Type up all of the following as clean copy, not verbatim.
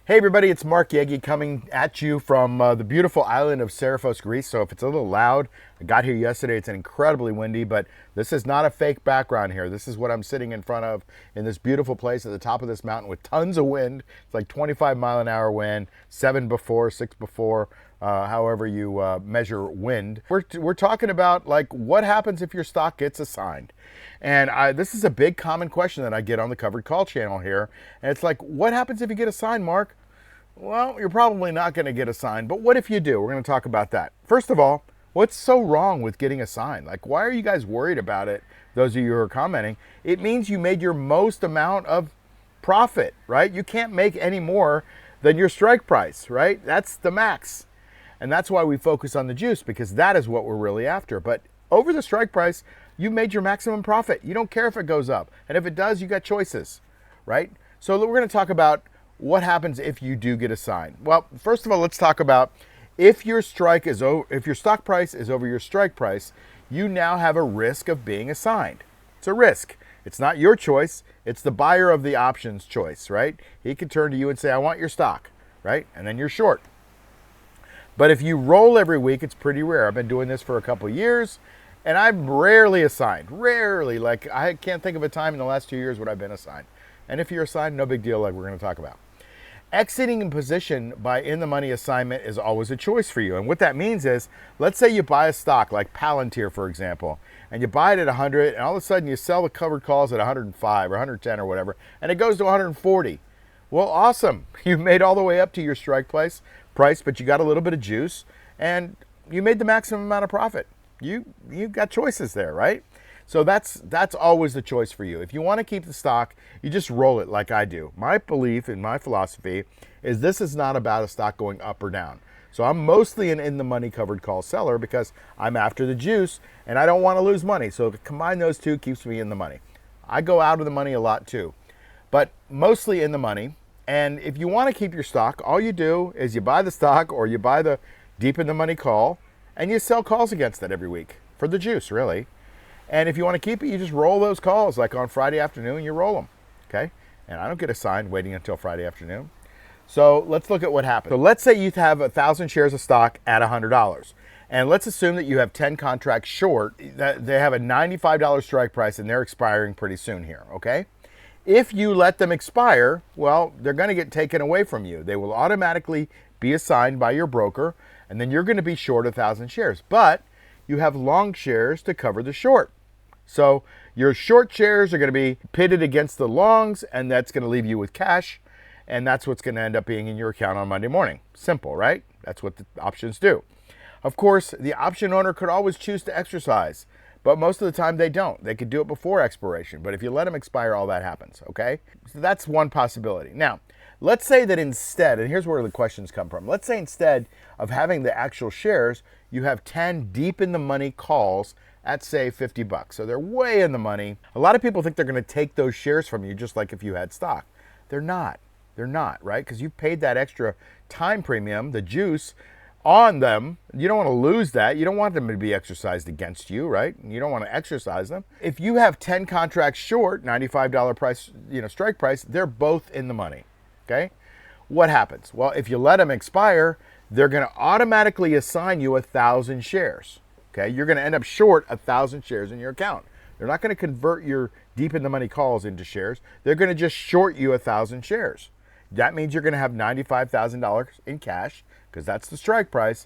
Hey everybody, it's Mark Yegi coming at you from the beautiful island of Serifos, Greece. So if it's a little loud, I got here yesterday, it's incredibly windy, but this is not a fake background here. This is what I'm sitting in front of in this beautiful place at the top of this mountain with tons of wind. It's like 25-mile-an-hour wind, 7 before, 6 before, however you measure wind. We're talking about like what happens if your stock gets assigned. And this is a big common question that I get on the Covered Call channel here. And it's like, what happens if you get assigned, Mark? Well, you're probably not going to get assigned, but what if you do? We're going to talk about that. First of all, what's so wrong with getting assigned? Like, why are you guys worried about it? Those of you who are commenting, it means you made your most amount of profit, right? You can't make any more than your strike price, right? That's the max. And that's why we focus on the juice, because that is what we're really after. But over the strike price, you made your maximum profit. You don't care if it goes up. And if it does, you got choices, right? So we're going to talk about what happens if you do get assigned. Well, first of all, let's talk about if your stock price is over your strike price, you now have a risk of being assigned. It's a risk. It's not your choice. It's the buyer of the options choice, right? He could turn to you and say, I want your stock, right? And then you're short. But if you roll every week, it's pretty rare. I've been doing this for a couple of years, and I'm rarely assigned. Rarely. Like, I can't think of a time in the last 2 years when I've been assigned. And if you're assigned, no big deal, like we're going to talk about. Exiting in position by in-the-money assignment is always a choice for you. And what that means is, let's say you buy a stock like Palantir, for example, and you buy it at 100, and all of a sudden you sell the covered calls at 105 or 110 or whatever, and it goes to 140. Well, awesome. You made all the way up to your strike price, but you got a little bit of juice, and you made the maximum amount of profit. You got choices there, right? So that's always the choice for you. If you want to keep the stock, you just roll it like I do. My belief and my philosophy is this is not about a stock going up or down. So I'm mostly an in-the-money covered call seller because I'm after the juice and I don't want to lose money. So to combine those two keeps me in the money. I go out of the money a lot too, but mostly in the money. And if you want to keep your stock, all you do is you buy the stock or you buy the deep in the money call and you sell calls against it every week for the juice, really. And if you want to keep it, you just roll those calls. Like on Friday afternoon, you roll them, okay? And I don't get assigned waiting until Friday afternoon. So let's look at what happens. So let's say you have 1,000 shares of stock at $100. And let's assume that you have 10 contracts short. That they have a $95 strike price and they're expiring pretty soon here, okay? If you let them expire, well, they're going to get taken away from you. They will automatically be assigned by your broker, and then you're going to be short 1,000 shares. But you have long shares to cover the short. So your short shares are going to be pitted against the longs, and that's going to leave you with cash, and that's what's going to end up being in your account on Monday morning. Simple, right? That's what the options do. Of course, the option owner could always choose to exercise, but most of the time they don't. They could do it before expiration, but if you let them expire, all that happens, okay? So that's one possibility. Now, let's say that instead, and here's where the questions come from, let's say instead of having the actual shares, you have 10 deep in the money calls at say $50. So they're way in the money. A lot of people think they're going to take those shares from you just like if you had stock. They're not. They're not, right? Because you paid that extra time premium, the juice, on them. You don't want to lose that. You don't want them to be exercised against you, right? You don't want to exercise them. If you have 10 contracts short, $95 price, strike price, they're both in the money, okay? What happens? Well, if you let them expire, they're going to automatically assign you 1,000 shares. Okay, you're going to end up short 1,000 shares in your account. They're not going to convert your deep in the money calls into shares. They're going to just short you 1,000 shares. That means you're going to have $95,000 in cash because that's the strike price.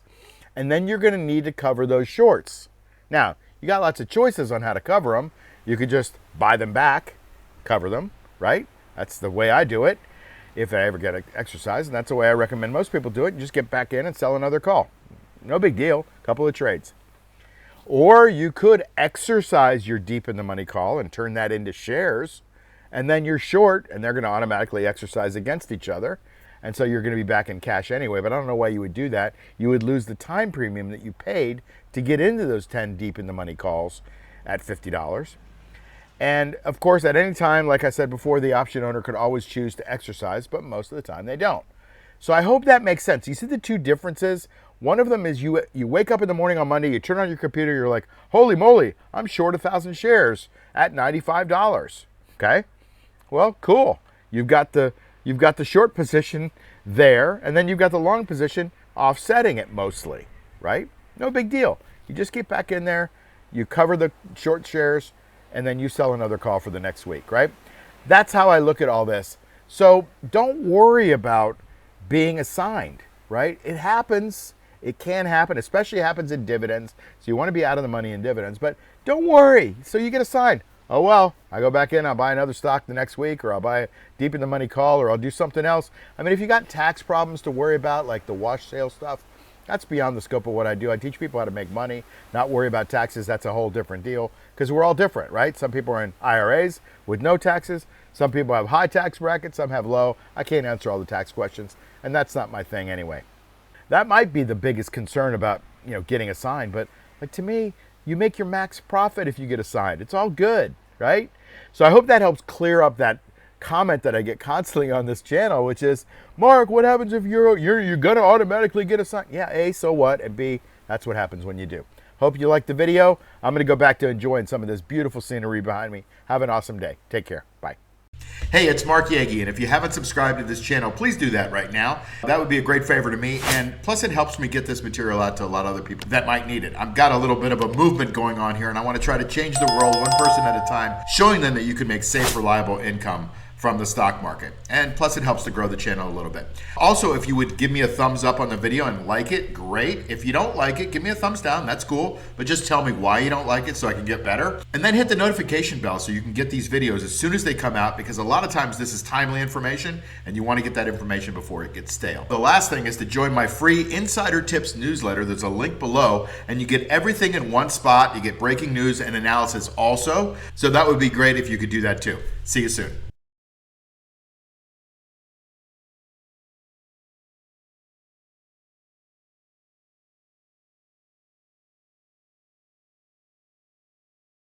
And then you're going to need to cover those shorts. Now, you got lots of choices on how to cover them. You could just buy them back, cover them, right? That's the way I do it if I ever get exercise. And that's the way I recommend most people do it. You just get back in and sell another call. No big deal. Couple of trades. Or you could exercise your deep in the money call and turn that into shares, and then you're short and they're going to automatically exercise against each other. And so you're going to be back in cash anyway, but I don't know why you would do that. You would lose the time premium that you paid to get into those 10 deep in the money calls at $50. And of course, at any time, like I said before, the option owner could always choose to exercise, but most of the time they don't. So I hope that makes sense. You see the two differences? One of them is you wake up in the morning on Monday, you turn on your computer, you're like, holy moly, I'm short 1,000 shares at $95. Okay? Well, cool. You've got the you've got the short position there, and then you've got the long position offsetting it mostly, right? No big deal. You just get back in there, you cover the short shares, and then you sell another call for the next week, right? That's how I look at all this. So don't worry about being assigned, right? It happens. It can happen, especially happens in dividends. So you want to be out of the money in dividends, but don't worry. So you get assigned. Oh, well, I go back in, I'll buy another stock the next week, or I'll buy a deep in the money call, or I'll do something else. I mean, if you got tax problems to worry about, like the wash sale stuff, that's beyond the scope of what I do. I teach people how to make money, not worry about taxes. That's a whole different deal because we're all different, right? Some people are in IRAs with no taxes. Some people have high tax brackets. Some have low. I can't answer all the tax questions, and that's not my thing anyway. That might be the biggest concern about, getting assigned, but like to me, you make your max profit if you get assigned. It's all good, right? So I hope that helps clear up that comment that I get constantly on this channel, which is, Mark, what happens if you're gonna automatically get assigned? Yeah, A, so what? And B, that's what happens when you do. Hope you liked the video. I'm gonna go back to enjoying some of this beautiful scenery behind me. Have an awesome day. Take care. Bye. Hey, it's Mark Yagi, and if you haven't subscribed to this channel, please do that right now. That would be a great favor to me, and plus it helps me get this material out to a lot of other people that might need it. I've got a little bit of a movement going on here, and I want to try to change the world one person at a time, showing them that you can make safe, reliable income from the stock market. And plus it helps to grow the channel a little bit. Also, if you would give me a thumbs up on the video and like it, great. If you don't like it, give me a thumbs down, that's cool. But just tell me why you don't like it so I can get better. And then hit the notification bell so you can get these videos as soon as they come out, because a lot of times this is timely information and you want to get that information before it gets stale. The last thing is to join my free Insider Tips newsletter. There's a link below and you get everything in one spot. You get breaking news and analysis also. So that would be great if you could do that too. See you soon.